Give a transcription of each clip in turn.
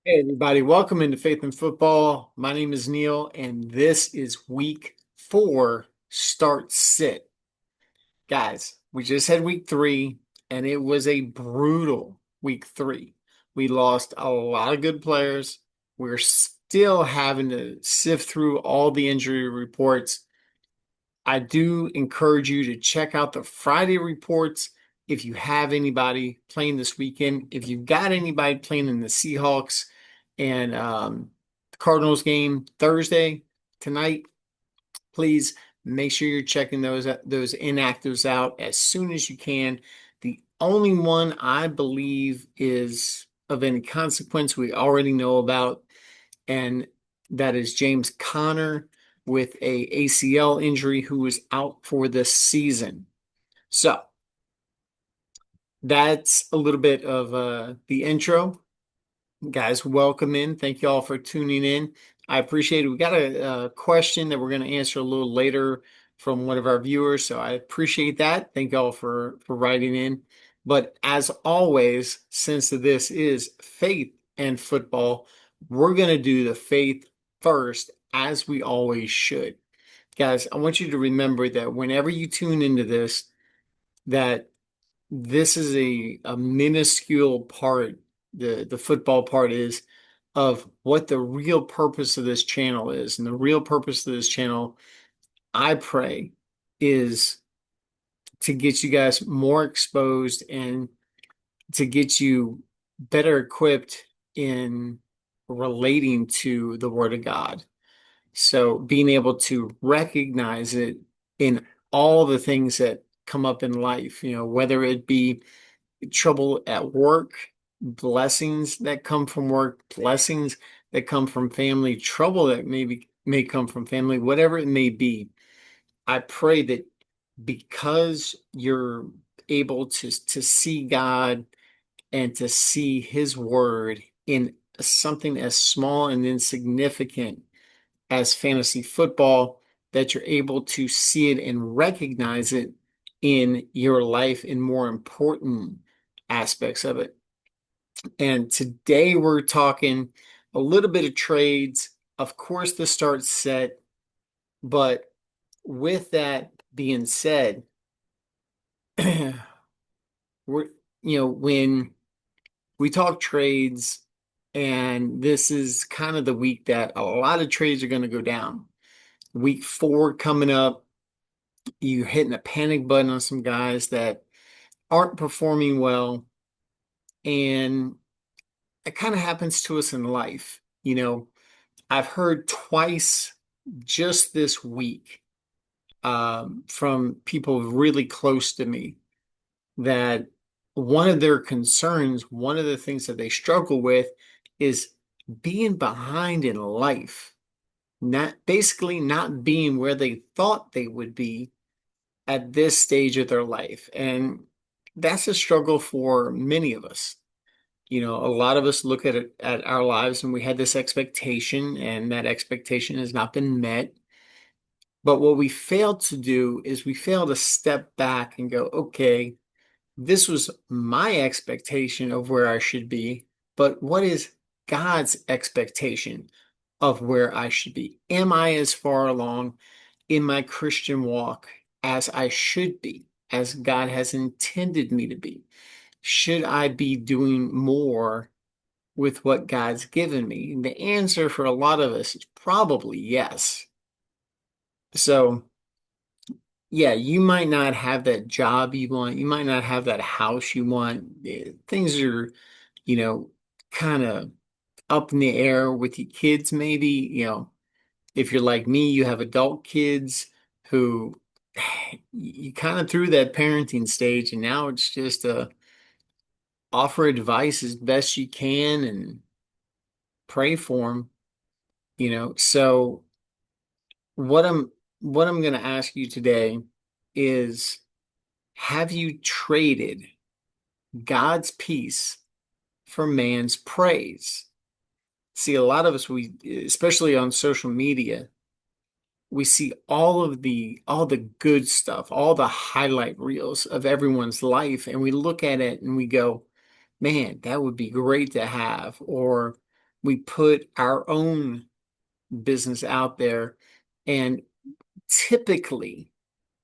Hey, everybody, welcome into Faith in Football. My name is Neil, and this is week four start sit. Guys, we just had week three, and it was a brutal week three. We lost a lot of good players. We're still having to sift through all the injury reports. I do encourage you to check out the Friday reports if you have anybody playing this weekend. If you've got anybody playing in the Seahawks and the Cardinals game Thursday tonight, please make sure you're checking those inactives out as soon as you can. The only one I believe is of any consequence we already know about, and that is James Conner with a ACL injury who is out for this season. So that's a little bit of the intro. Guys, welcome in. Thank you all for tuning in. I appreciate it. We got a question that we're going to answer a little later from one of our viewers, so I appreciate that. Thank you all for writing in. But as always, since this is faith and football, we're going to do the faith first, as we always should. Guys, I want you to remember that whenever you tune into this, that this is a minuscule part, the football part is of what the real purpose of this channel is. And the real purpose of this channel, I pray, is to get you guys more exposed and to get you better equipped in relating to the Word of God. So being able to recognize it in all the things that come up in life, whether it be trouble at work, blessings that come from work, blessings that come from family, trouble that may come from family, whatever it may be. I pray that because you're able to see God and to see his word in something as small and insignificant as fantasy football, that you're able to see it and recognize it in your life in more important aspects of it. And today we're talking a little bit of trades. Of course, the start set, but with that being said, we're, when we talk trades, and this is kind of the week that a lot of trades are going to go down. Week four coming up, you're hitting a panic button on some guys that aren't performing well. And it kind of happens to us in life. I've heard twice just this week from people really close to me that one of their concerns, one of the things that they struggle with is being behind in life, not being where they thought they would be at this stage of their life. And that's a struggle for many of us. A lot of us look at our lives and we had this expectation, and that expectation has not been met. But what we fail to do is we fail to step back and go, okay, this was my expectation of where I should be, but what is God's expectation of where I should be? Am I as far along in my Christian walk as I should be, as God has intended me to be? Should I be doing more with what God's given me? And the answer for a lot of us is probably yes. So, yeah, you might not have that job you want. You might not have that house you want. Things are, you know, kind of up in the air with your kids, maybe. If you're like me, you have adult kids who you kind of through that parenting stage, and now it's just offer advice as best you can and pray for them. So what I'm what I'm going to ask you today is, have you traded God's peace for man's praise? See, a lot of us, especially on social media, we see all the good stuff, all the highlight reels of everyone's life, and we look at it and we go, man, that would be great to have. Or we put our own business out there, and typically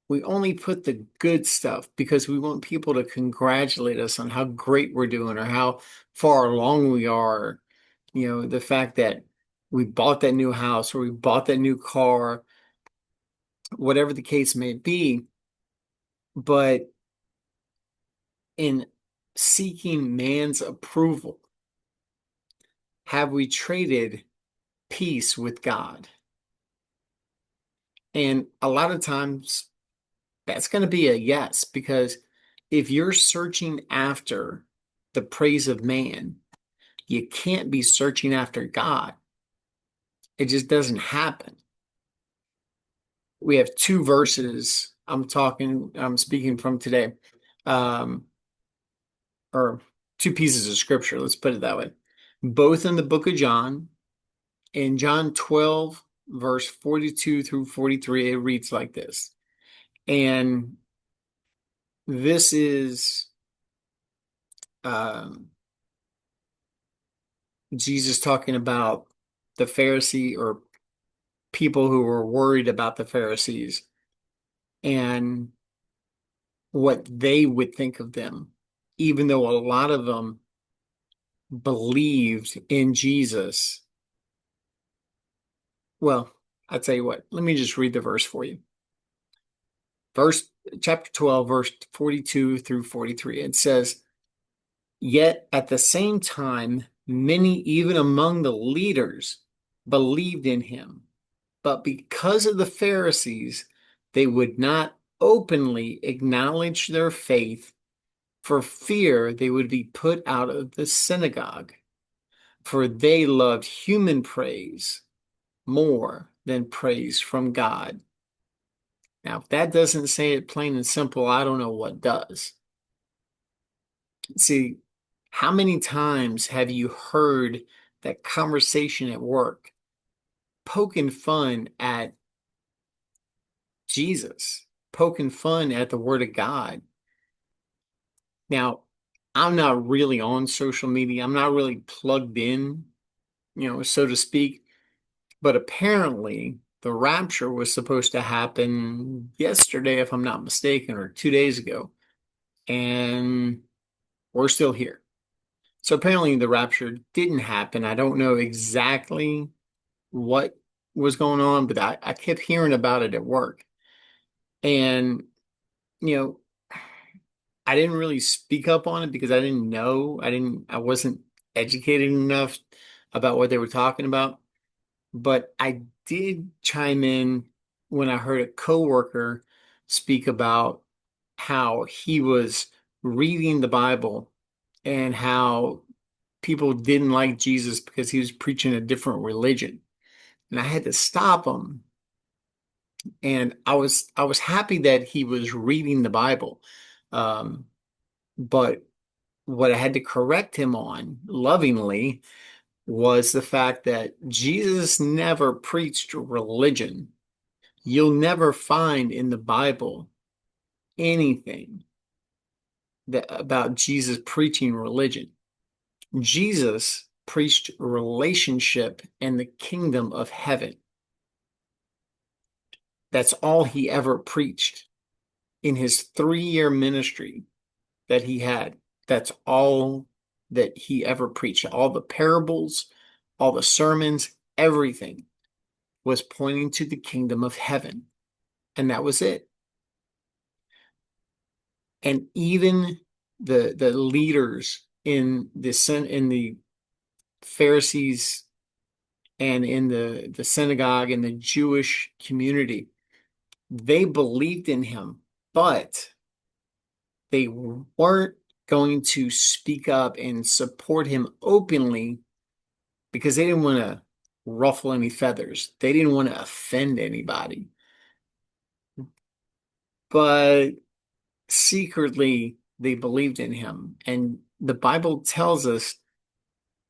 we only put the good stuff because we want people to congratulate us on how great we're doing or how far along we are. The fact that we bought that new house or we bought that new car, whatever the case may be. But in seeking man's approval, have we traded peace with God? And a lot of times that's going to be a yes, because if you're searching after the praise of man, you can't be searching after God. It just doesn't happen. We have two verses I'm speaking from today, um, or two pieces of scripture, let's put it that way. Both in the book of John. In John 12, verse 42 through 43, it reads like this. And this is um, Jesus talking about the Pharisee, or people who were worried about the Pharisees and what they would think of them, even though a lot of them believed in Jesus. Well, I'll tell you what, let me just read the verse for you. Chapter 12, verse 42 through 43. It says, "Yet at the same time, many, even among the leaders, believed in him. But because of the Pharisees, they would not openly acknowledge their faith for fear they would be put out of the synagogue. For they loved human praise more than praise from God." Now, if that doesn't say it plain and simple, I don't know what does. See, how many times have you heard that conversation at work poking fun at Jesus, poking fun at the Word of God? Now, I'm not really on social media. I'm not really plugged in, so to speak. But apparently, the rapture was supposed to happen yesterday, if I'm not mistaken, or 2 days ago. And we're still here. So apparently the rapture didn't happen. I don't know exactly what was going on, but I kept hearing about it at work. And, you know, I didn't really speak up on it because I didn't know. I wasn't educated enough about what they were talking about. But I did chime in when I heard a coworker speak about how he was reading the Bible and how people didn't like Jesus because he was preaching a different religion. And I had to stop him. And I was happy that he was reading the Bible. Um, but what I had to correct him on lovingly was the fact that Jesus never preached religion. You'll never find in the Bible anything about Jesus preaching religion. Jesus preached relationship and the kingdom of heaven. That's all he ever preached in his 3-year ministry that he had. That's all that he ever preached. All the parables, all the sermons, everything was pointing to the kingdom of heaven. And that was it. And even the leaders in the Pharisees and in the synagogue and the Jewish community, they believed in him, but they weren't going to speak up and support him openly because they didn't want to ruffle any feathers. They didn't want to offend anybody. But secretly, they believed in him. And the Bible tells us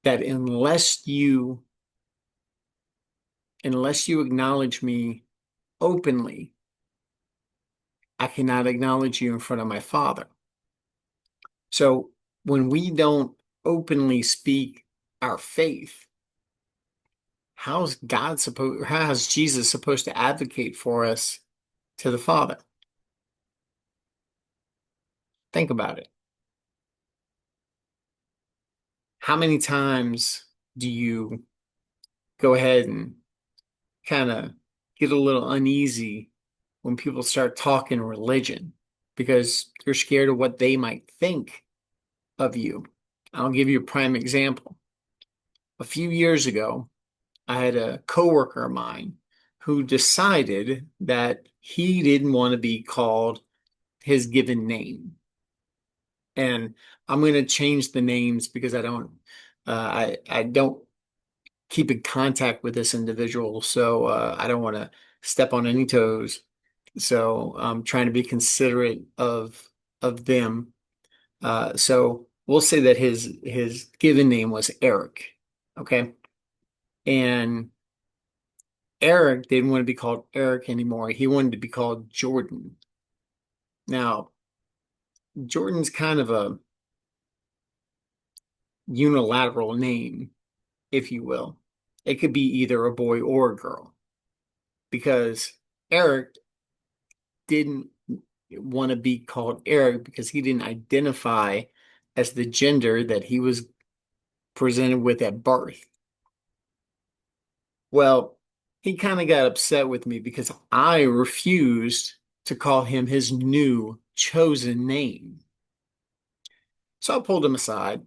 that unless you acknowledge me openly, I cannot acknowledge you in front of my Father. So when we don't openly speak our faith, how is Jesus supposed to advocate for us to the Father? Think about it. How many times do you go ahead and kind of get a little uneasy when people start talking religion because you're scared of what they might think of you? I'll give you a prime example. A few years ago, I had a coworker of mine who decided that he didn't want to be called his given name. And I'm going to change the names because I don't keep in contact with this individual, so I don't want to step on any toes. So I'm trying to be considerate of them. So we'll say that his given name was Eric. Okay. And Eric didn't want to be called Eric anymore. He wanted to be called Jordan. Now, Jordan's kind of a unilateral name, if you will. It could be either a boy or a girl because Eric didn't want to be called Eric because he didn't identify as the gender that he was presented with at birth. Well, he kind of got upset with me because I refused to call him his new chosen name. So I pulled him aside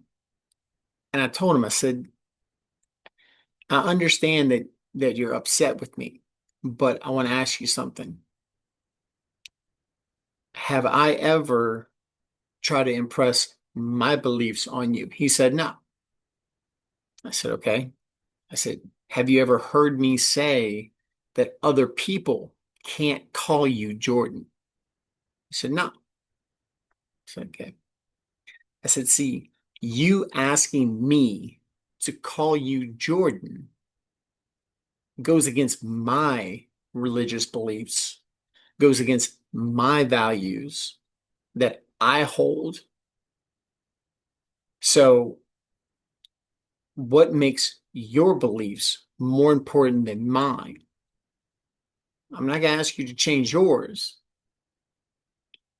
and I told him, I said, I understand that you're upset with me, but I want to ask you something. Have I ever tried to impress my beliefs on you? He said, no. I said, okay. I said, have you ever heard me say that other people can't call you Jordan? He said, no. I said, okay. I said, see, you asking me to call you Jordan goes against my religious beliefs, goes against my values that I hold. So, what makes your beliefs more important than mine? I'm not going to ask you to change yours.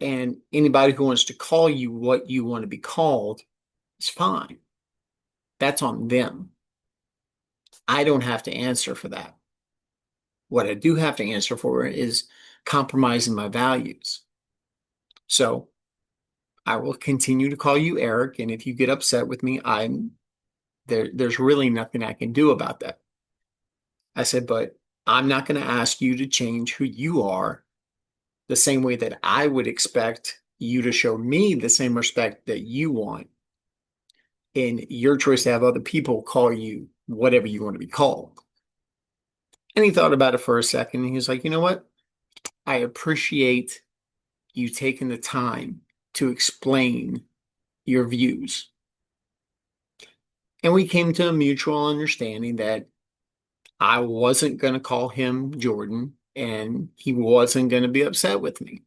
And anybody who wants to call you what you want to be called is fine. That's on them. I don't have to answer for that. What I do have to answer for is compromising my values. So I will continue to call you Eric, and if you get upset with me, there's really nothing I can do about that. I said, but I'm not going to ask you to change who you are the same way that I would expect you to show me the same respect that you want in your choice to have other people call you whatever you want to be called. And he thought about it for a second and he was like, you know what? I appreciate you taking the time to explain your views. And we came to a mutual understanding that I wasn't going to call him Jordan and he wasn't going to be upset with me.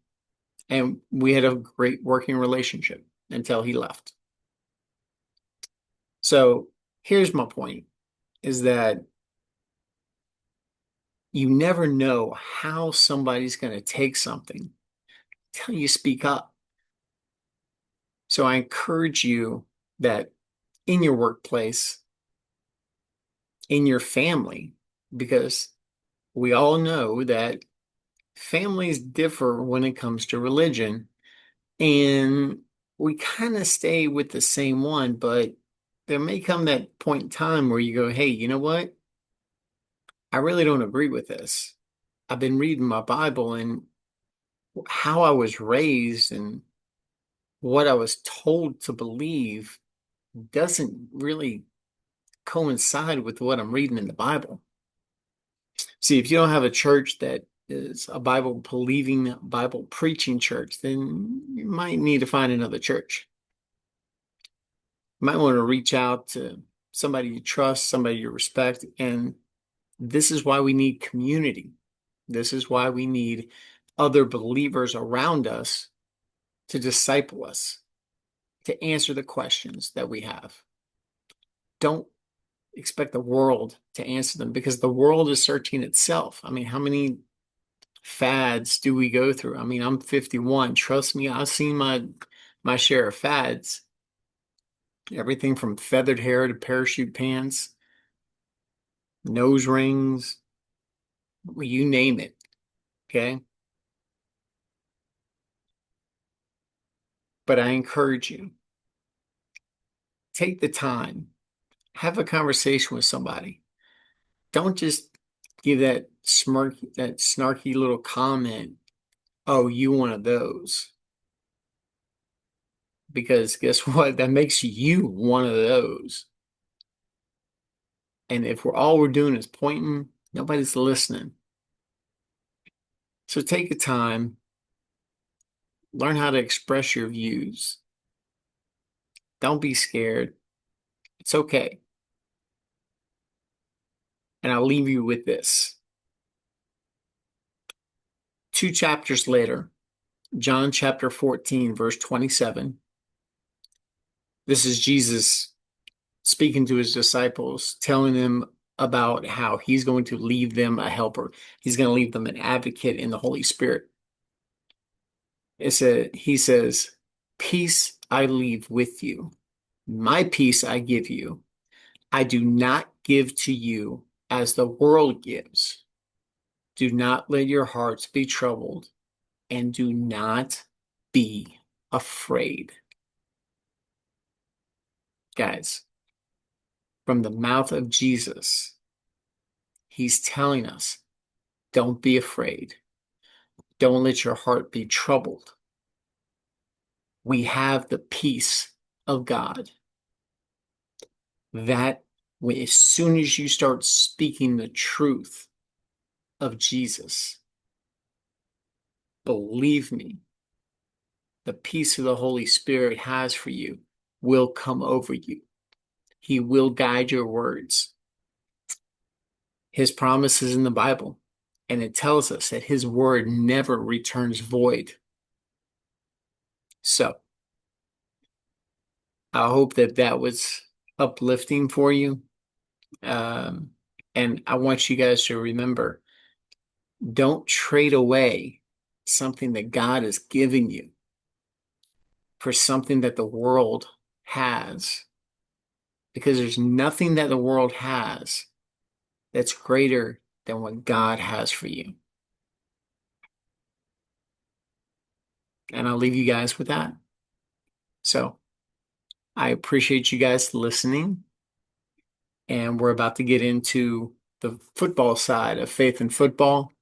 And we had a great working relationship until he left. So here's my point is that you never know how somebody's going to take something until you speak up. So I encourage you that in your workplace, in your family, because we all know that families differ when it comes to religion, and we kind of stay with the same one, but there may come that point in time where you go, hey, you know what? I really don't agree with this. I've been reading my Bible and how I was raised and what I was told to believe doesn't really coincide with what I'm reading in the Bible. See, if you don't have a church that is a Bible believing, Bible preaching church, then you might need to find another church. You might want to reach out to somebody you trust, somebody you respect. And this is why we need community. This is why we need other believers around us to disciple us, to answer the questions that we have. Don't expect the world to answer them, because the world is searching itself. I mean, how many fads do we go through? I mean, I'm 51. Trust me, I've seen my share of fads. Everything from feathered hair to parachute pants, nose rings, well, you name it. Okay. But I encourage you, take the time, have a conversation with somebody. Don't just give that snarky little comment, oh, you one of those. Because guess what? That makes you one of those. And if we're doing is pointing, nobody's listening. So take the time, learn how to express your views. Don't be scared. It's okay. And I'll leave you with this. 2 chapters later, John chapter 14, verse 27. This is Jesus speaking to his disciples, telling them about how he's going to leave them a helper. He's going to leave them an advocate in the Holy Spirit. He says, peace I leave with you. My peace I give you. I do not give to you as the world gives. Do not let your hearts be troubled, and do not be afraid. Guys, from the mouth of Jesus, he's telling us, don't be afraid. Don't let your heart be troubled. We have the peace of God. That as soon as you start speaking the truth of Jesus, believe me, the peace of the Holy Spirit has for you will come over you. He will guide your words. His promises in the Bible, and it tells us that his word never returns void. So I hope that was uplifting for you. And I want you guys to remember, don't trade away something that God has given you for something that the world has, because there's nothing that the world has that's greater than what God has for you. And I'll leave you guys with that. So I appreciate you guys listening. And we're about to get into the football side of Faith and Football.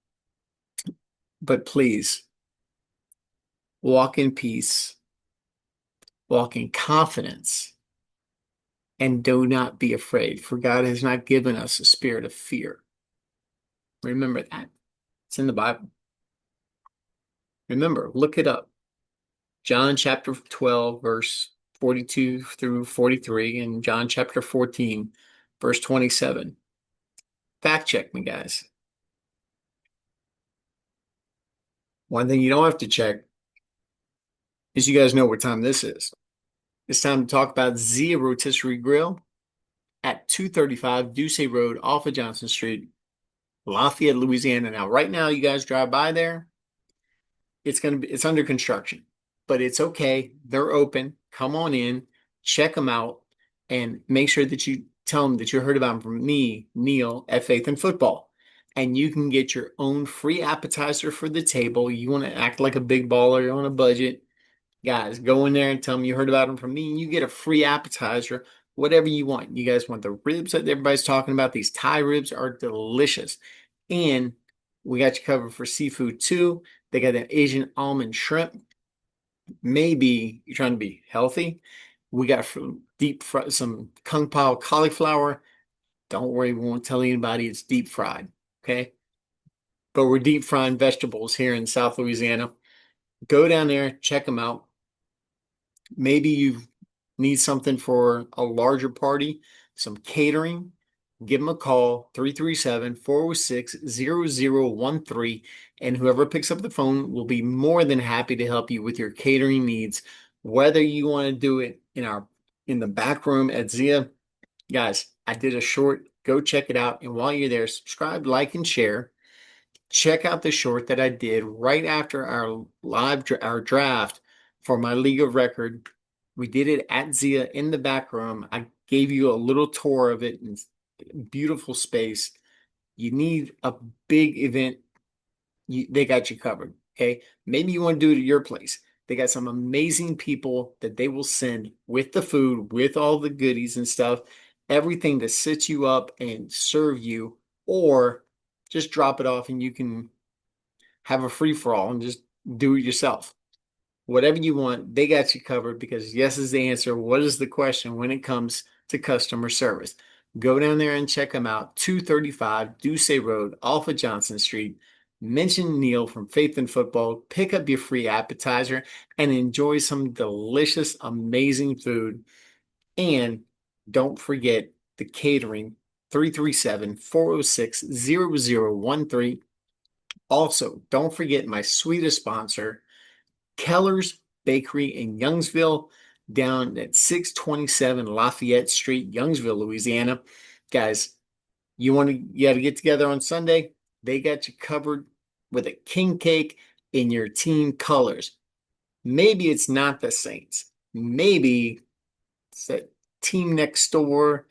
But please, walk in peace, walk in confidence, and do not be afraid, for God has not given us a spirit of fear. Remember that. It's in the Bible. Remember, look it up. John chapter 12, verse 42 through 43, and John chapter 14, verse 27. Fact check me, guys. One thing you don't have to check is you guys know what time this is. It's time to talk about Zia Rotisserie Grill at 235 Ducey Road off of Johnson Street, Lafayette, Louisiana. Now, right now, you guys drive by there. It's under construction, but it's okay. They're open. Come on in, check them out, and make sure that you tell them that you heard about them from me, Neil, at Faith and Football. And you can get your own free appetizer for the table. You want to act like a big baller, you're on a budget. Guys, go in there and tell them you heard about them from me, and you get a free appetizer, whatever you want. You guys want the ribs that everybody's talking about? These Thai ribs are delicious. And we got you covered for seafood too. They got that Asian almond shrimp. Maybe you're trying to be healthy. We got some kung pao cauliflower. Don't worry, we won't tell anybody it's deep fried. Okay. But we're deep frying vegetables here in South Louisiana. Go down there, check them out. Maybe you need something for a larger party, some catering. Give them a call, 337-406-0013, and whoever picks up the phone will be more than happy to help you with your catering needs. Whether you want to do it in the back room at Zia, guys, I did a short. Go check it out. And while you're there, subscribe, like, and share. Check out the short that I did right after our draft for my league of record. We did it at Zia in the back room. I gave you a little tour of it in beautiful space. You need a big event, they got you covered. Okay. Maybe you want to do it at your place. They got some amazing people that they will send with the food, with all the goodies and stuff, everything to sit you up and serve you, or just drop it off and you can have a free for all and just do it yourself. Whatever you want, they got you covered because yes is the answer. What is the question when it comes to customer service? Go down there and check them out. 235 Duce Road off of Johnson Street. Mention Neil from Faith in Football. Pick up your free appetizer and enjoy some delicious, amazing food. And don't forget the catering 337-406-0013. Also, don't forget my sweetest sponsor, Keller's Bakery in Youngsville, down at 627 Lafayette Street, Youngsville, Louisiana. Guys, you got to get together on Sunday. They got you covered with a king cake in your team colors. Maybe it's not the Saints. Maybe it's that team next door,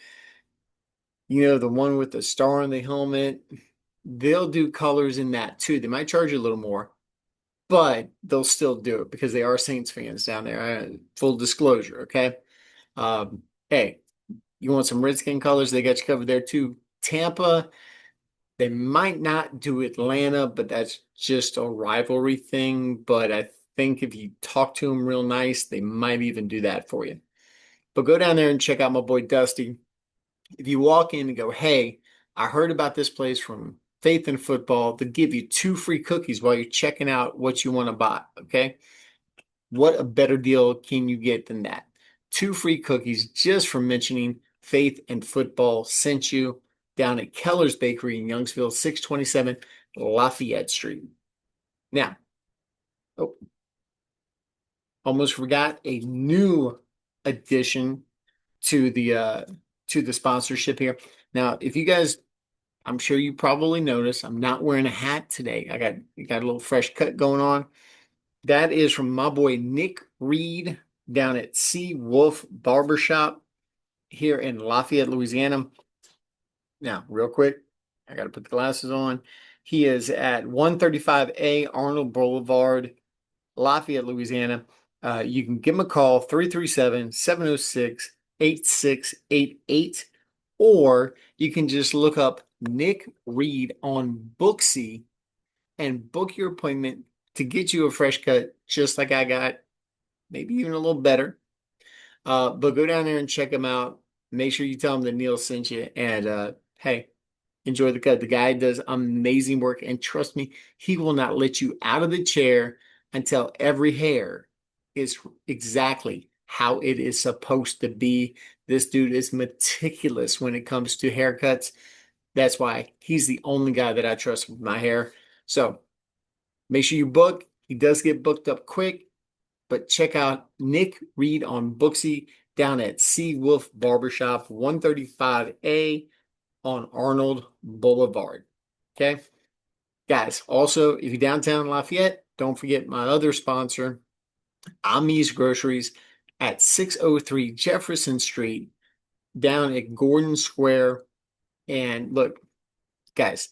the one with the star on the helmet. They'll do colors in that too. They might charge you a little more, but they'll still do it because they are Saints fans down there. Full disclosure, okay? Hey, you want some Redskin colors? They got you covered there too. Tampa, they might not do Atlanta, but that's just a rivalry thing. But I think if you talk to them real nice, they might even do that for you. But go down there and check out my boy Dusty. If you walk in and go, hey, I heard about this place from Faith in Football, they'll give you 2 free cookies while you're checking out what you want to buy. Okay. What a better deal can you get than that? 2 free cookies just for mentioning Faith and Football sent you down at Keller's Bakery in Youngsville, 627 Lafayette Street. Now, almost forgot a new addition to the sponsorship here. Now, if you guys, I'm sure you probably noticed, I'm not wearing a hat today. I got a little fresh cut going on. That is from my boy Nick Reed down at C Wolf Barbershop here in Lafayette, Louisiana. Now, real quick, I got to put the glasses on. He is at 135A Arnold Boulevard, Lafayette, Louisiana. You can give him a call, 337-706-8688, or you can just look up Nick Reed on Booksy and book your appointment to get you a fresh cut, just like I got, maybe even a little better. But go down there and check him out. Make sure you tell him that Neil sent you, and hey, enjoy the cut. The guy does amazing work, and trust me, he will not let you out of the chair until every hair is exactly how it is supposed to be. This dude is meticulous when it comes to haircuts. That's why he's the only guy that I trust with my hair. So make sure you book. He does get booked up quick, but check out Nick Reed on Booksy down at C Wolf Barbershop, 135A on Arnold Boulevard. Okay. Guys, also, if you're downtown Lafayette, don't forget my other sponsor, Amis Groceries at 603 Jefferson Street down at Gordon Square. And look, guys,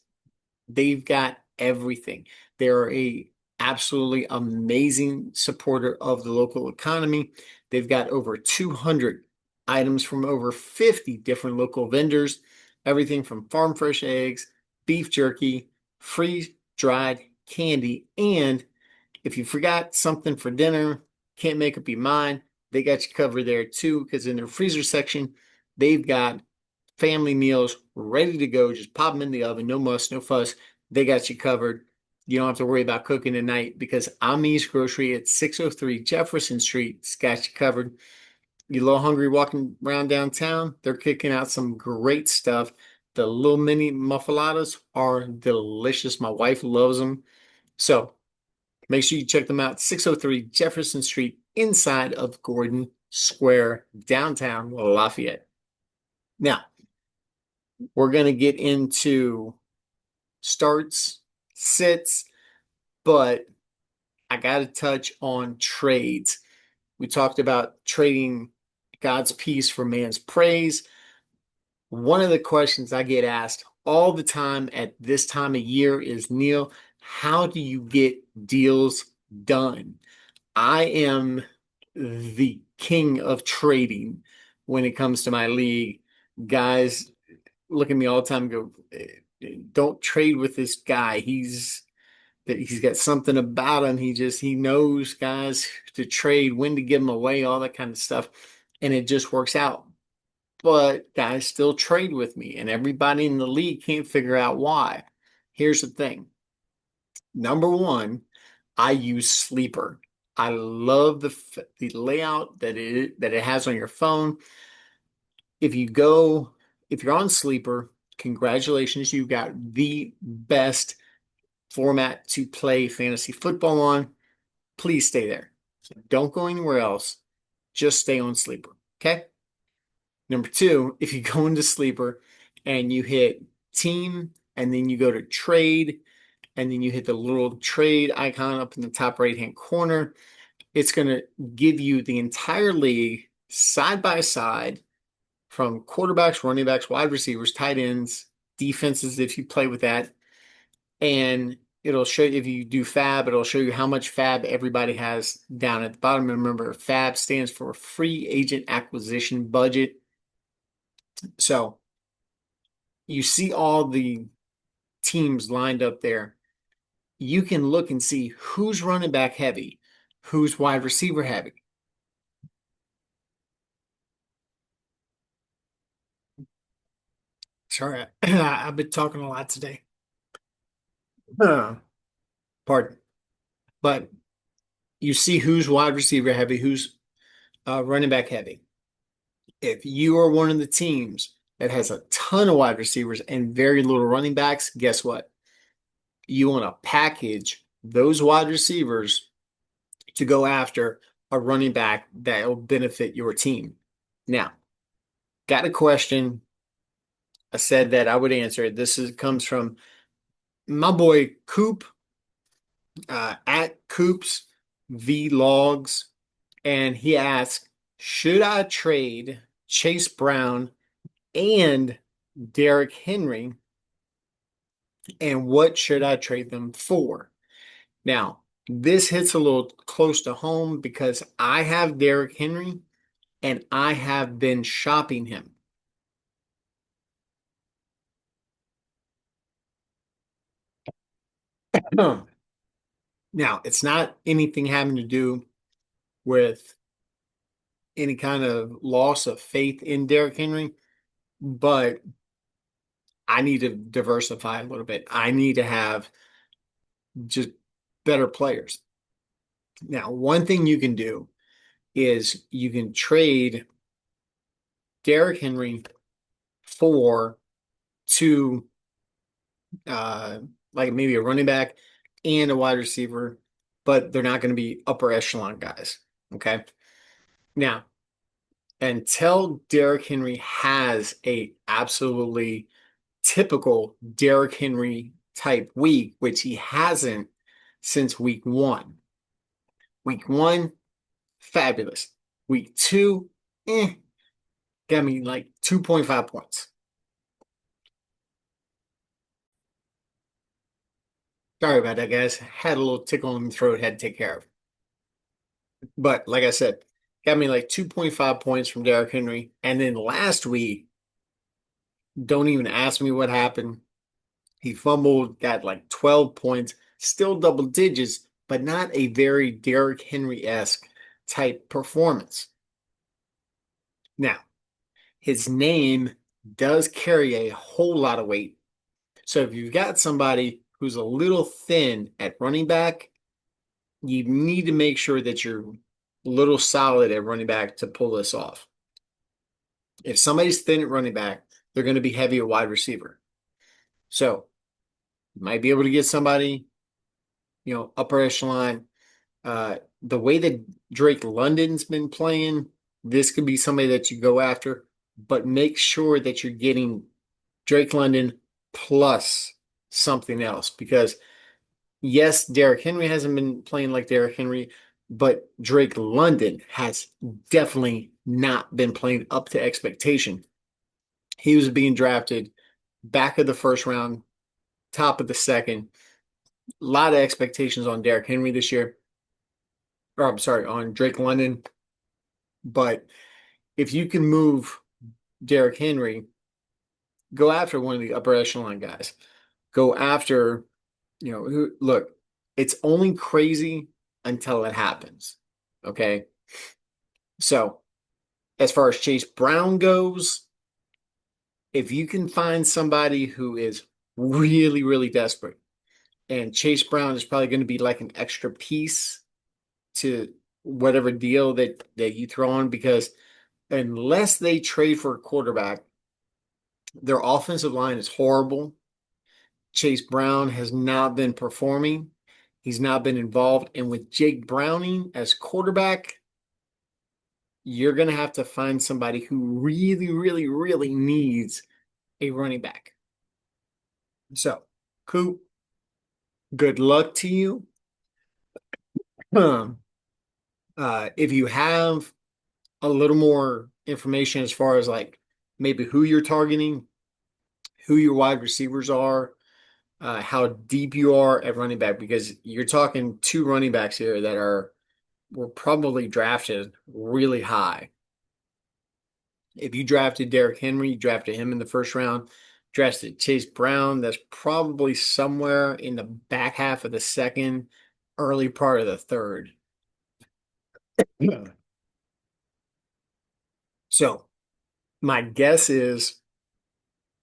they've got everything. They're a absolutely amazing supporter of the local economy. They've got over 200 items from over 50 different local vendors, everything from farm fresh eggs, beef jerky, freeze-dried candy, and if you forgot something for dinner, can't make up your mind, they got you covered there too, because in their freezer section, they've got family meals ready to go. Just pop them in the oven, no muss, no fuss. They got you covered. You don't have to worry about cooking tonight because Amis Grocery at 603 Jefferson Street has got you covered. You a little hungry walking around downtown? They're kicking out some great stuff. The little mini muffaladas are delicious. My wife loves them. So make sure you check them out. 603 Jefferson Street inside of Gordon Square, downtown Lafayette. Now, We're going to get into starts, sits, but I got to touch on trades. We talked about trading God's peace for man's praise. One of the questions I get asked all the time at this time of year is, Neil, how do you get deals done? I am the king of trading when it comes to my league. Guys look at me all the time and go, don't trade with this guy. He's got something about him. He knows guys to trade, when to give them away, all that kind of stuff. And it just works out. But guys still trade with me, and everybody in the league can't figure out why. Here's the thing. Number one, I use Sleeper. I love the layout that it has on your phone. If you go, if you're on Sleeper, congratulations, you got the best format to play fantasy football on. Please stay there. So don't go anywhere else. Just stay on Sleeper. Okay. Number two, if you go into Sleeper and you hit team and then you go to trade and then you hit the little trade icon up in the top right hand corner, it's going to give you the entire league side by side, from quarterbacks, running backs, wide receivers, tight ends, defenses, if you play with that. And it'll show you, if you do FAB, it'll show you how much FAB everybody has down at the bottom. And remember, FAB stands for free agent acquisition budget. So you see all the teams lined up there. You can look and see who's running back heavy, who's wide receiver heavy. Sorry, I've been talking a lot today. Pardon. But you see who's wide receiver heavy, who's running back heavy. If you are one of the teams that has a ton of wide receivers and very little running backs, guess what? You want to package those wide receivers to go after a running back that will benefit your team. Now, got a question. I said that I would answer it. Comes from my boy Coop, at Coops Vlogs, and he asked, should I trade Chase Brown and Derrick Henry, and what should I trade them for? Now, this hits a little close to home because I have Derrick Henry and I have been shopping him. Now, it's not anything having to do with any kind of loss of faith in Derrick Henry, but I need to diversify a little bit. I need to have just better players. Now, one thing you can do is you can trade Derrick Henry for two, uh, like maybe a running back and a wide receiver, but they're not going to be upper echelon guys. Okay. Now, until Derrick Henry has a absolutely typical Derrick Henry type week, which he hasn't since week one. Week one, fabulous. Week two, got me like 2.5 points. Sorry about that, guys. Had a little tickle in the throat, had to take care of. But like I said, got me like 2.5 points from Derrick Henry. And then last week, don't even ask me what happened. He fumbled, got like 12 points, still double digits, but not a very Derrick Henry-esque type performance. Now, his name does carry a whole lot of weight. So if you've got somebody who's a little thin at running back, you need to make sure that you're a little solid at running back to pull this off. If somebody's thin at running back, they're going to be heavy at wide receiver. So you might be able to get somebody, upper echelon. The way that Drake London's been playing, this could be somebody that you go after, but make sure that you're getting Drake London plus something else because yes, Derrick Henry hasn't been playing like Derrick Henry, but Drake London has definitely not been playing up to expectation. He was being drafted back of the first round, top of the second. A lot of expectations on Derrick Henry this year. Or I'm sorry, on Drake London. But if you can move Derrick Henry, go after one of the upper echelon guys. Go after, look, it's only crazy until it happens. Okay. So, as far as Chase Brown goes, if you can find somebody who is really, really desperate, and Chase Brown is probably going to be like an extra piece to whatever deal that you throw on, because unless they trade for a quarterback, their offensive line is horrible. Chase Brown has not been performing. He's not been involved. And with Jake Browning as quarterback, you're going to have to find somebody who really, really, really needs a running back. So, Coop, good luck to you. Um, if you have a little more information as far as like maybe who you're targeting, who your wide receivers are, how deep you are at running back, because you're talking two running backs here that were probably drafted really high. If you drafted Derrick Henry, you drafted him in the first round. Drafted Chase Brown, that's probably somewhere in the back half of the second, early part of the third. So my guess is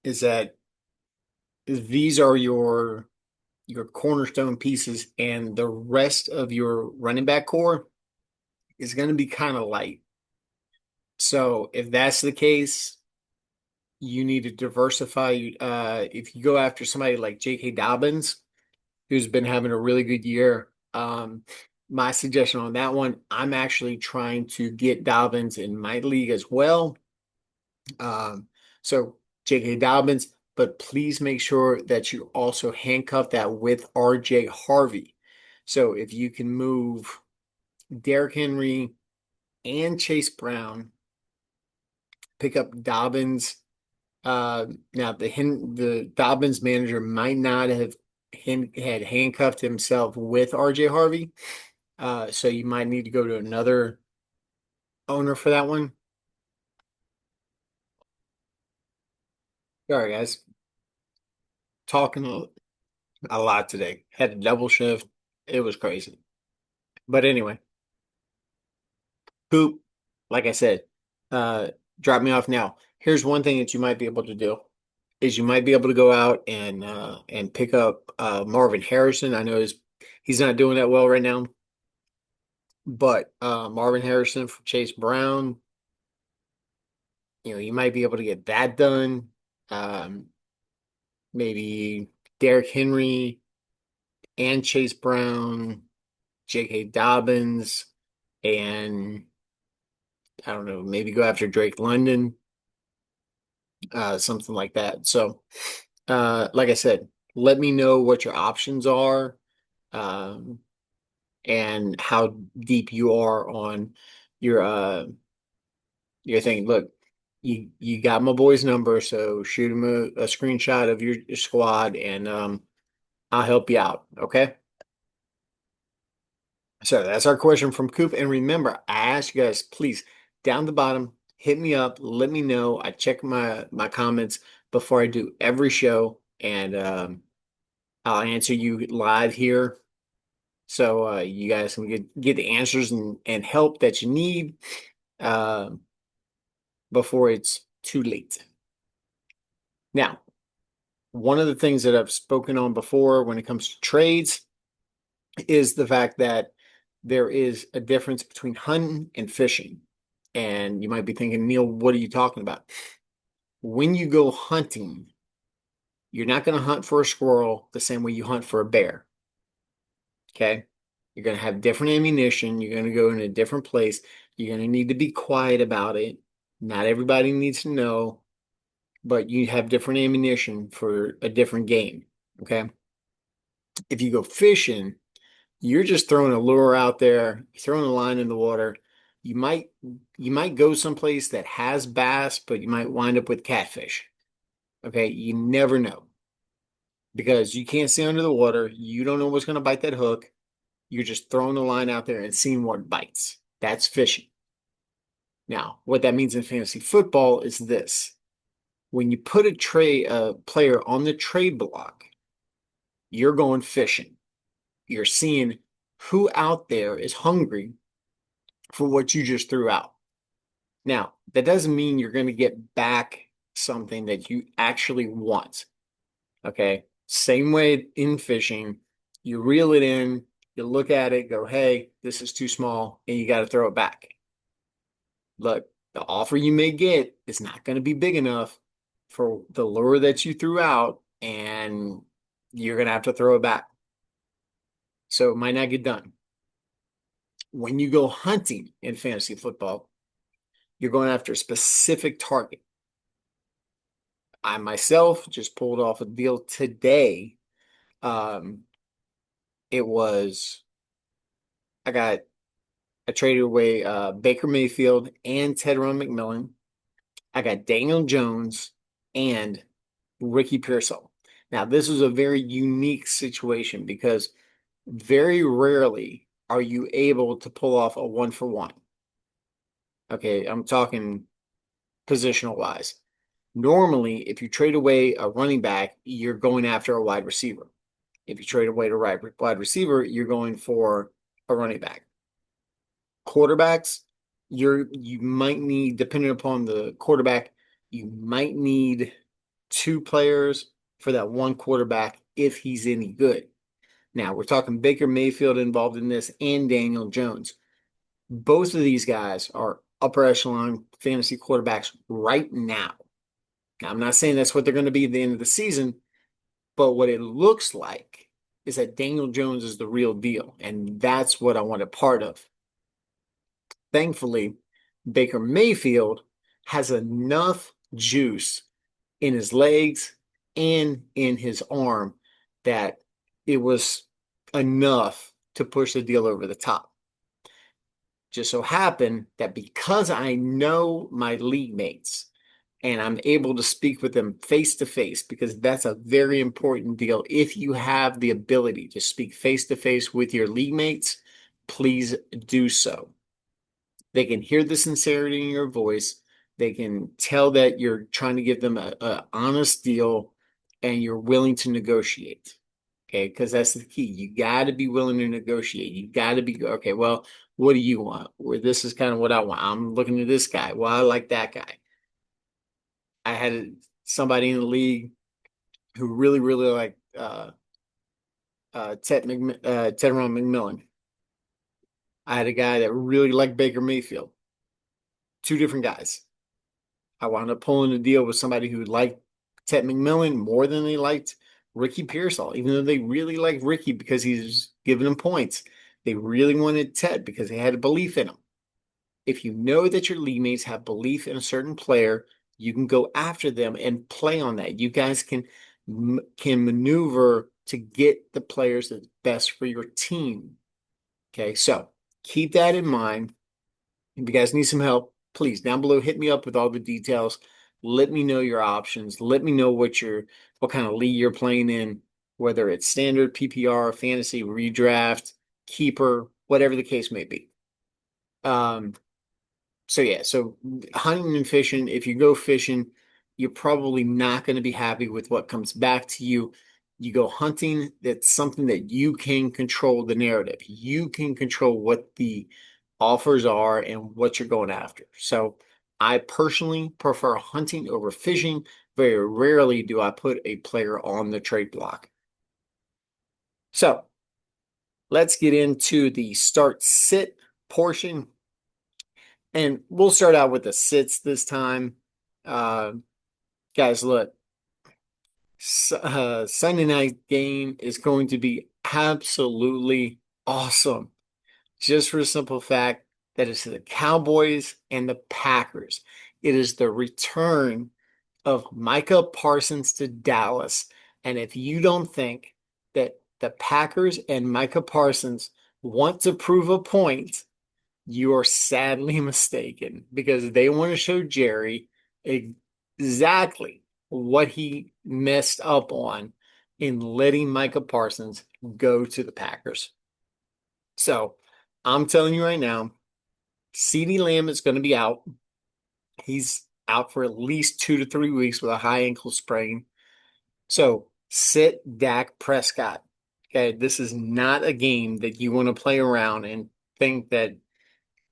that these are your cornerstone pieces, and the rest of your running back core is going to be kind of light. So if that's the case, you need to diversify. If you go after somebody like J.K. Dobbins, who's been having a really good year, my suggestion on that one, I'm actually trying to get Dobbins in my league as well. So J.K. Dobbins, but please make sure that you also handcuff that with R.J. Harvey. So if you can move Derrick Henry and Chase Brown, pick up Dobbins. Now the Dobbins manager might not have had handcuffed himself with R.J. Harvey, so you might need to go to another owner for that one. Sorry, guys, talking a lot today. Had a double shift. It was crazy. But anyway, Coop, like I said, uh, drop me off now. Here's one thing that you might be able to do is you might be able to go out and pick up Marvin Harrison. I know he's not doing that well right now, but Marvin Harrison for Chase Brown, you might be able to get that done. Um, maybe Derrick Henry and Chase Brown, J.K. Dobbins, and I don't know, maybe go after Drake London, something like that. So, like I said, let me know what your options are, um, and how deep you are on your your thing. Look, you got my boy's number, so shoot him a screenshot of your squad, and I'll help you out. Okay. So that's our question from Coop. And remember, I asked you guys, please, down the bottom, hit me up, let me know. I check my comments before I do every show, and I'll answer you live here. So you guys can get the answers and help that you need uh, before it's too late. Now, one of the things that I've spoken on before when it comes to trades is the fact that there is a difference between hunting and fishing. And you might be thinking, Neil, what are you talking about? When you go hunting, you're not going to hunt for a squirrel the same way you hunt for a bear. Okay? You're going to have different ammunition. You're going to go in a different place. You're going to need to be quiet about it. Not everybody needs to know. but you have different ammunition for a different game. Okay. If you go fishing, you're just throwing a lure out there, throwing a line in the water. You might you might go someplace that has bass, but you might wind up with catfish. Okay, you never know because you can't see under the water. You don't know what's going to bite that hook. You're just throwing the line out there and seeing what bites. That's fishing. Now, what that means in fantasy football is this. When you put a player on the trade block, you're going fishing. You're seeing who out there is hungry for what you just threw out. Now, that doesn't mean you're going to get back something that you actually want. Okay. Same way in fishing, you reel it in, you look at it, go, hey, this is too small, and you got to throw it back. Look, the offer you may get is not going to be big enough for the lure that you threw out, and you're going to have to throw it back. So it might not get done. When you go hunting in fantasy football, you're going after a specific target. I myself just pulled off a deal today. Um, it was I traded away Baker Mayfield and Tedron McMillan. I got Daniel Jones and Ricky Pearsall. Now, this was a very unique situation because very rarely are you able to pull off a 1-for-1. Okay, I'm talking positional wise. Normally, if you trade away a running back, you're going after a wide receiver. If you trade away a wide receiver, you're going for a running back. Quarterbacks, you might need, depending upon the quarterback, you might need two players for that one quarterback if he's any good. Now, we're talking Baker Mayfield involved in this and Daniel Jones. Both of these guys are upper echelon fantasy quarterbacks right now. Now, I'm not saying that's what they're going to be at the end of the season, but what it looks like is that Daniel Jones is the real deal, and that's what I want a part of. Thankfully, Baker Mayfield has enough juice in his legs and in his arm that it was enough to push the deal over the top. Just so happened that because I know my league mates and I'm able to speak with them face to face, because that's a very important deal. If you have the ability to speak face to face with your league mates, please do so. They can hear the sincerity in your voice. They can tell that you're trying to give them a honest deal and you're willing to negotiate. Okay, because that's the key. You got to be willing to negotiate. You got to be, okay, well, what do you want? Well, this is kind of what I want. I'm looking at this guy. Well, I like that guy. I had somebody in the league who really, really liked Tedron McMillan. I had a guy that really liked Baker Mayfield. Two different guys. I wound up pulling a deal with somebody who liked Ted McMillan more than they liked Ricky Pearsall, even though they really liked Ricky because he's giving them points. They really wanted Ted because they had a belief in him. If you know that your league mates have belief in a certain player, you can go after them and play on that. You guys can maneuver to get the players that's best for your team. Okay, so keep that in mind. If you guys need some help, please down below hit me up with all the details. Let me know your options. Let me know what kind of league you're playing in, whether it's standard, PPR, fantasy, redraft, keeper, whatever the case may be. So yeah, so hunting and fishing, if you go fishing, you're probably not going to be happy with what comes back to you. You go hunting, that's something that you can control the narrative. You can control what the offers are and what you're going after. So I personally prefer hunting over fishing. Very rarely do I put a player on the trade block. So let's get into the start sit portion. And we'll start out with the sits this time. Uh, guys, look, Sunday night game is going to be absolutely awesome. Just for the simple fact that it's the Cowboys and the Packers. It is the return of Micah Parsons to Dallas. And if you don't think that the Packers and Micah Parsons want to prove a point, you are sadly mistaken because they want to show Jerry exactly what he messed up on in letting Micah Parsons go to the Packers. So I'm telling you right now, CeeDee Lamb is going to be out. He's out for at least 2 to 3 weeks with a high ankle sprain. So sit Dak Prescott. Okay, this is not a game that you want to play around and think that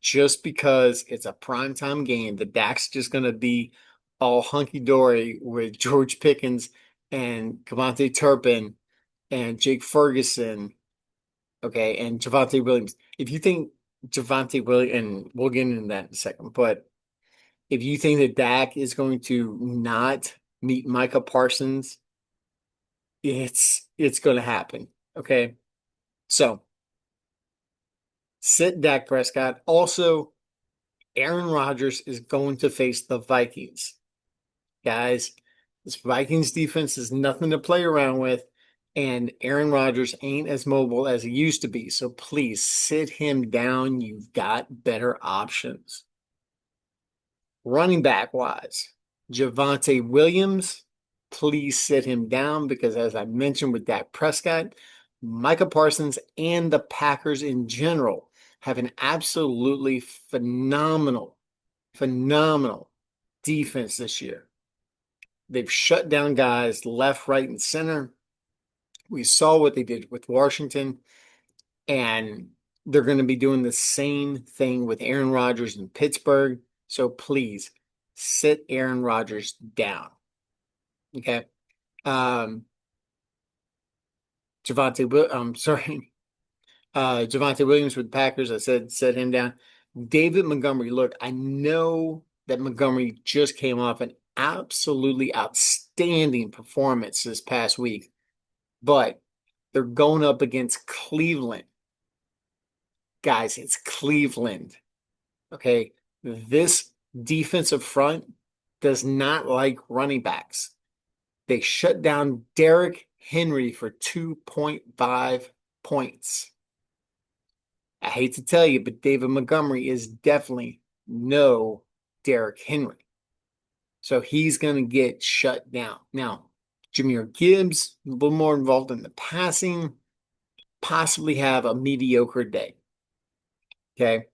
just because it's a primetime game, that Dak's just going to be all hunky-dory with George Pickens and KaVontae Turpin and Jake Ferguson, okay, and Javonte Williams. If you think Javonte Williams, and we'll get into that in a second, but if you think that Dak is going to not meet Micah Parsons, it's going to happen, okay? So sit Dak Prescott. Also, Aaron Rodgers is going to face the Vikings. Guys, this Vikings defense is nothing to play around with, and Aaron Rodgers ain't as mobile as he used to be. So please sit him down. You've got better options. Running back wise, Javonte Williams, please sit him down because, as I mentioned with Dak Prescott, Micah Parsons and the Packers in general have an absolutely phenomenal defense this year. They've shut down guys left, right, and center. We saw what they did with Washington, and they're going to be doing the same thing with Aaron Rodgers in Pittsburgh. So please sit Aaron Rodgers down. Okay. Um, Javonte Williams with the Packers. I said set him down. David Montgomery. Look, I know that Montgomery just came off an absolutely outstanding performance this past week, but they're going up against Cleveland. Guys, it's Cleveland. Okay. This defensive front does not like running backs. They shut down Derrick Henry for 2.5 points. I hate to tell you, but David Montgomery is definitely no Derrick Henry. So he's going to get shut down. Now, Jahmyr Gibbs, a little more involved in the passing, possibly have a mediocre day. Okay.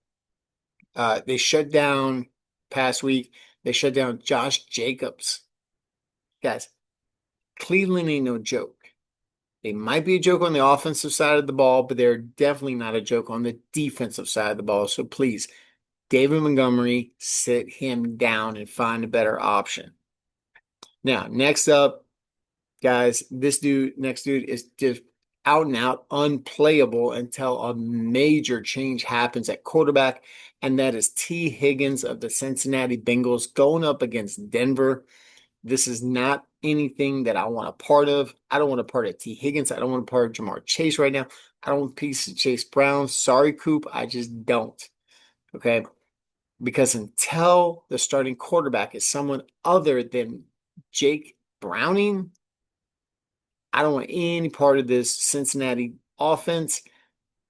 They shut down past week. They shut down Josh Jacobs. Guys, Cleveland ain't no joke. They might be a joke on the offensive side of the ball, but they're definitely not a joke on the defensive side of the ball. So please, David Montgomery, sit him down and find a better option. Now, next up, guys, next dude is just out and out unplayable until a major change happens at quarterback, and that is T. Higgins of the Cincinnati Bengals going up against Denver. This is not anything that I want a part of. I don't want a part of T. Higgins. I don't want a part of Jamar Chase right now. I don't want a piece of Chase Brown. Sorry, Coop. I just don't. Okay. Because until the starting quarterback is someone other than Jake Browning, I don't want any part of this Cincinnati offense.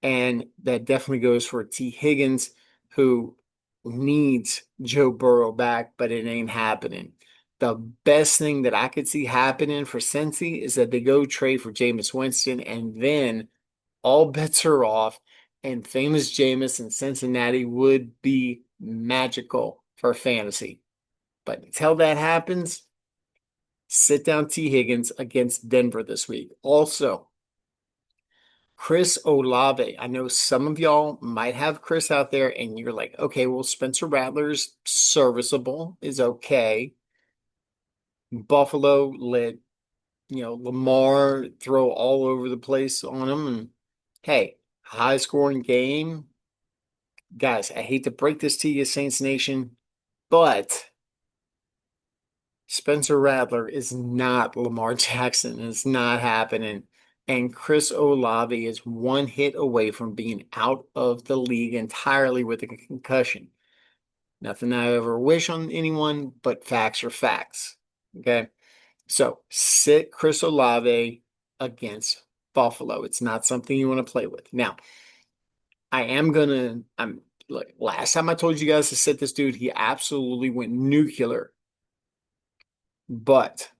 And that definitely goes for T. Higgins, who needs Joe Burrow back, but it ain't happening. The best thing that I could see happening for Cincy is that they go trade for Jameis Winston, and then all bets are off, and famous Jameis in Cincinnati would be magical for fantasy. But until that happens, sit down T. Higgins against Denver this week. Also, Chris Olave. I know some of y'all might have Chris out there, and you're like, okay, well, Spencer Rattler's serviceable, is okay. Buffalo let Lamar throw all over the place on him, and hey, high scoring game. Guys, I hate to break this to you, Saints Nation, but Spencer Rattler is not Lamar Jackson. It's not happening. And Chris Olave is one hit away from being out of the league entirely with a concussion. Nothing I ever wish on anyone, but facts are facts. Okay. So sit Chris Olave against Buffalo. It's not something you want to play with. Now, I'm like last time I told you guys to sit this dude, he absolutely went nuclear. But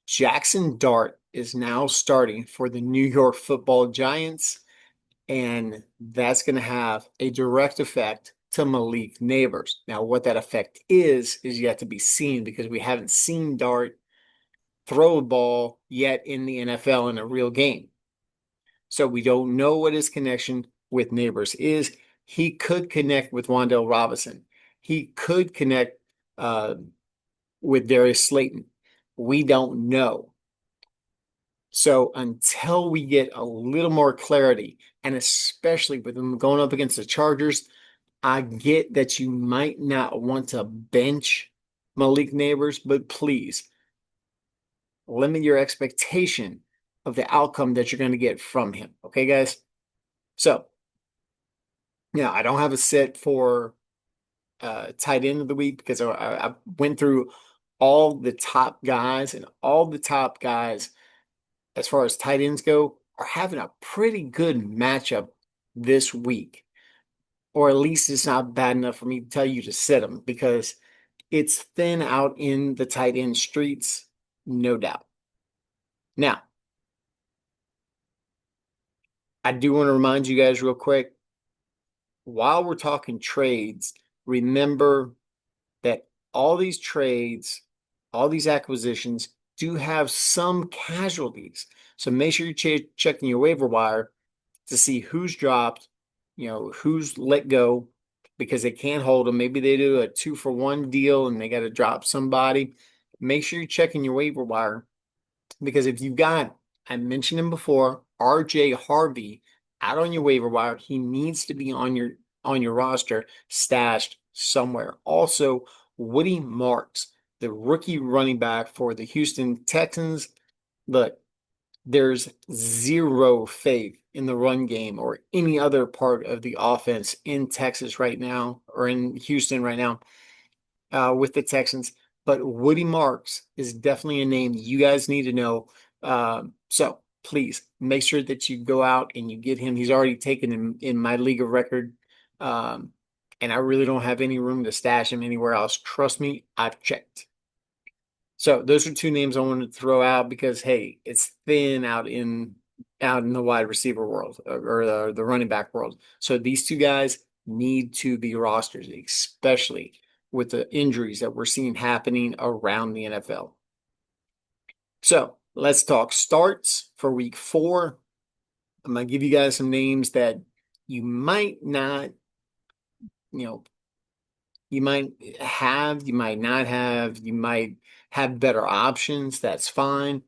Jackson Dart is now starting for the New York Football Giants, and that's going to have a direct effect to Malik Neighbors. Now, what that effect is yet to be seen because we haven't seen Dart throw a ball yet in the NFL in a real game. So we don't know what his connection with Neighbors is. He could connect with Wan'Dale Robinson. He could connect uh, with Darius Slayton. We don't know. So until we get a little more clarity, and especially with them going up against the Chargers, I get that you might not want to bench Malik Neighbors, but please limit your expectation of the outcome that you're going to get from him. Okay, guys? So, yeah, I don't have a set for tight end of the week because I went through all the top guys, and all the top guys, as far as tight ends go, are having a pretty good matchup this week. Or at least it's not bad enough for me to tell you to sit them because it's thin out in the tight end streets, no doubt. Now, I do want to remind you guys real quick, while we're talking trades, remember that all these trades, all these acquisitions do have some casualties. So make sure you're checking your waiver wire to see who's dropped, who's let go because they can't hold them. Maybe they do a 2-for-1 deal and they got to drop somebody. Make sure you're checking your waiver wire because if you've got, I mentioned him before, RJ Harvey out on your waiver wire, he needs to be on your roster, stashed somewhere. Also, Woody Marks, the rookie running back for the Houston Texans. Look, there's zero faith in the run game or any other part of the offense in Texas right now or in Houston right now with the Texans. But Woody Marks is definitely a name you guys need to know. So please make sure that you go out and you get him. He's already taken in my league of record. Um, and I really don't have any room to stash him anywhere else. Trust me, I've checked. So those are two names I wanted to throw out because hey, it's thin out in the wide receiver world or the running back world. So these two guys need to be rosters, especially with the injuries that we're seeing happening around the NFL. So let's talk starts for week 4. I'm gonna give you guys some names that you might not, you know, you might have, you might not have, you might have better options. That's fine.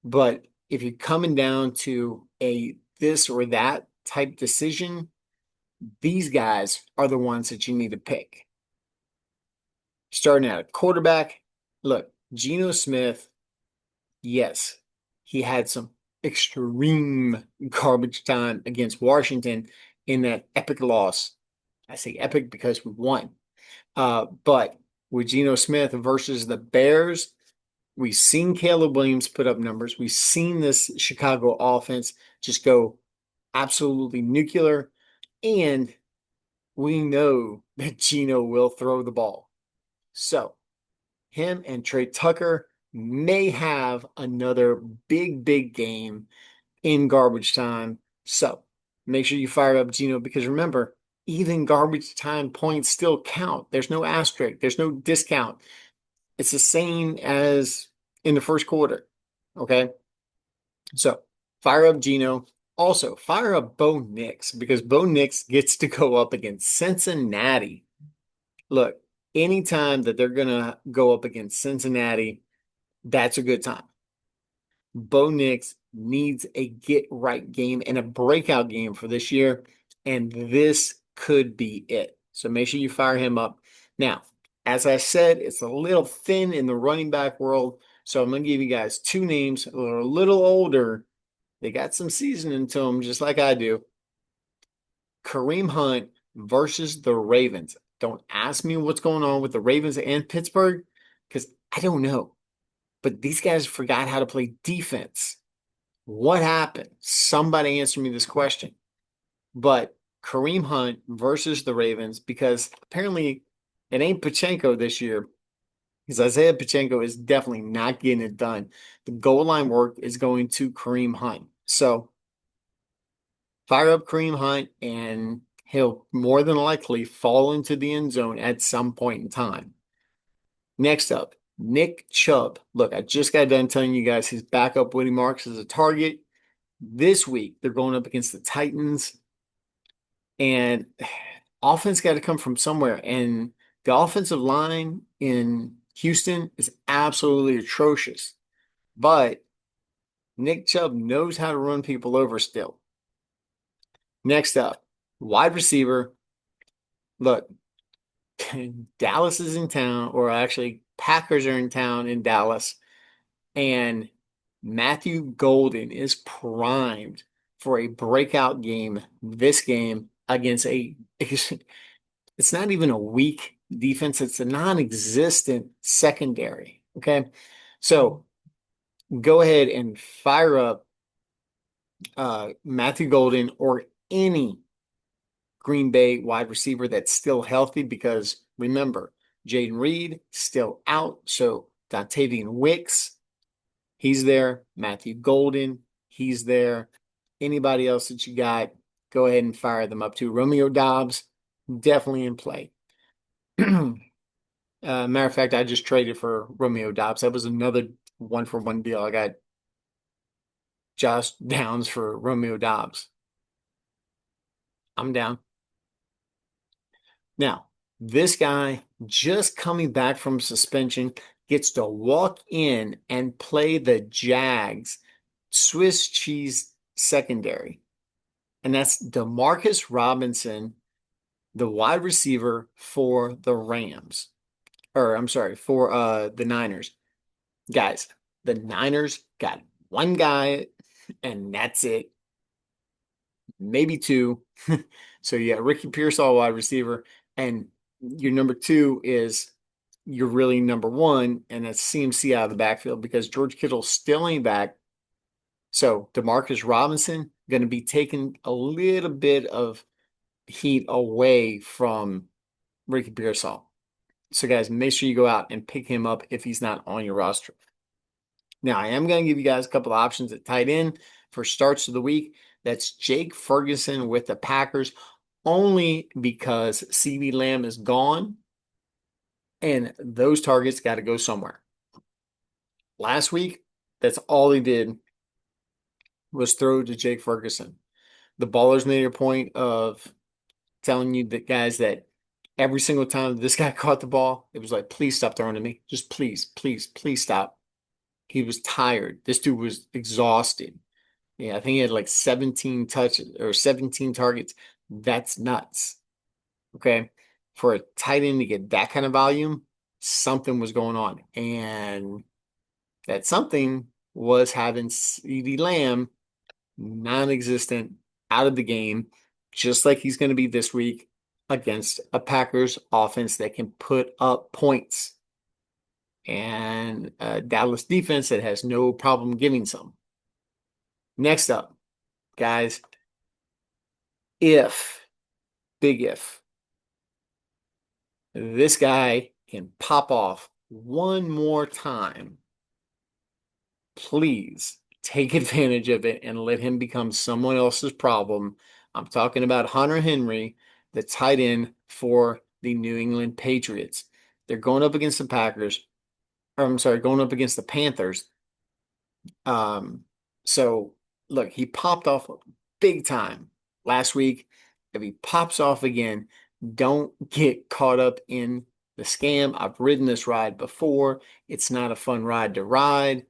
But if you're coming down to a this or that type decision, these guys are the ones that you need to pick. Starting out at quarterback, look, Geno Smith, yes, he had some extreme garbage time against Washington in that epic loss. I say epic because we won. But with Geno Smith versus the Bears, we've seen Caleb Williams put up numbers. We've seen this Chicago offense just go absolutely nuclear. And we know that Geno will throw the ball. So him and Trey Tucker may have another big, big game in garbage time. So make sure you fire up Geno because remember, even garbage time points still count. There's no asterisk, there's no discount. It's the same as in the first quarter. Okay. So fire up Geno. Also, fire up Bo Nix because Bo Nix gets to go up against Cincinnati. Look, anytime that they're going to go up against Cincinnati, that's a good time. Bo Nix needs a get right game and a breakout game for this year, and this could be it. So make sure you fire him up. Now, as I said, it's a little thin in the running back world. So I'm going to give you guys two names that are a little older. They got some seasoning to them, just like I do. Kareem Hunt versus the Ravens. Don't ask me what's going on with the Ravens and Pittsburgh because I don't know. but these guys forgot how to play defense. What happened? Somebody answer me this question. But Kareem Hunt versus the Ravens, because apparently it ain't Pachenko this year, because Isaiah Pachenko is definitely not getting it done. The goal line work is going to Kareem Hunt. So fire up Kareem Hunt, and he'll more than likely fall into the end zone at some point in time. Next up, Nick Chubb. Look, I just got done telling you guys his backup Woody Marks is a target. This week, they're going up against the Titans, and offense got to come from somewhere. And the offensive line in Houston is absolutely atrocious. But Nick Chubb knows how to run people over still. Next up, wide receiver. Look, Dallas is in town, or actually, Packers are in town in Dallas, and Matthew Golden is primed for a breakout game this game against it's not even a weak defense, it's a non-existent secondary. Okay. So go ahead and fire up Matthew Golden or any Green Bay wide receiver that's still healthy, because remember, Jaden Reed still out. So Dontavian Wicks, he's there. Matthew Golden, he's there. Anybody else that you got, go ahead and fire them up too. Romeo Dobbs, definitely in play. Matter of fact, I just traded for Romeo Dobbs. That was another 1-for-1 deal. I got Josh Downs for Romeo Dobbs. I'm down. Now, this guy just coming back from suspension gets to walk in and play the Jags Swiss cheese secondary. And that's Demarcus Robinson, the wide receiver for the Rams. Or I'm sorry, for the Niners. Guys, the Niners got one guy, and that's it. Maybe two. So yeah, Ricky Pearsall, wide receiver, and your number two is your really number one, and that's CMC out of the backfield, because George Kittle still ain't back. So Demarcus Robinson going to be taking a little bit of heat away from Ricky Pearsall. So guys, make sure you go out and pick him up if he's not on your roster. Now, I am going to give you guys a couple of options at tight end for starts of the week. That's Jake Ferguson with the Packers, only because CeeDee Lamb is gone, and those targets got to go somewhere. Last week, that's all he did was throw to Jake Ferguson. The Ballers made a point of telling you that, guys, that every single time this guy caught the ball, it was like, please stop throwing to me. Just please, please, please stop. He was tired. This dude was exhausted. Yeah, I think he had like 17 touches or 17 targets. That's nuts. Okay. For a tight end to get that kind of volume, something was going on. And that something was having CeeDee Lamb non-existent, out of the game, just like he's going to be this week against a Packers offense that can put up points, and a Dallas defense that has no problem giving some. Next up, guys, big if, this guy can pop off one more time, please take advantage of it and let him become someone else's problem. I'm talking about Hunter Henry, the tight end for the New England Patriots. They're going up against the Packers. Or I'm sorry, going up against the Panthers. So look, he popped off big time last week. If he pops off again, don't get caught up in the scam. I've ridden this ride before. It's not a fun ride to ride.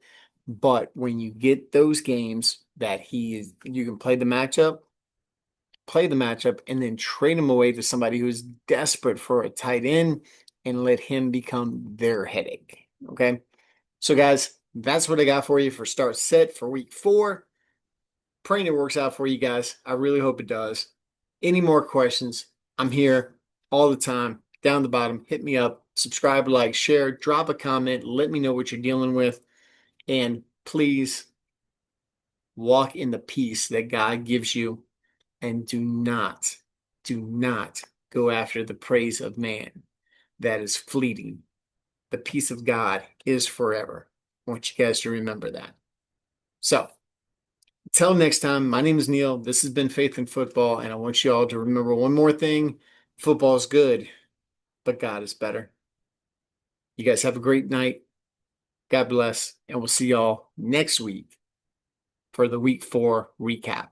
But when you get those games that you can play the matchup, and then trade him away to somebody who's desperate for a tight end and let him become their headache. Okay. So guys, that's what I got for you for start set for week 4. Praying it works out for you guys. I really hope it does. Any more questions? I'm here all the time. Down the bottom, hit me up, subscribe, like, share, drop a comment, let me know what you're dealing with. And please walk in the peace that God gives you, and do not go after the praise of man that is fleeting. The peace of God is forever. I want you guys to remember that. So, until next time, my name is Neil. This has been Faith in Football, and I want you all to remember one more thing. Football is good, but God is better. You guys have a great night. God bless, and we'll see y'all next week for the week 4 recap.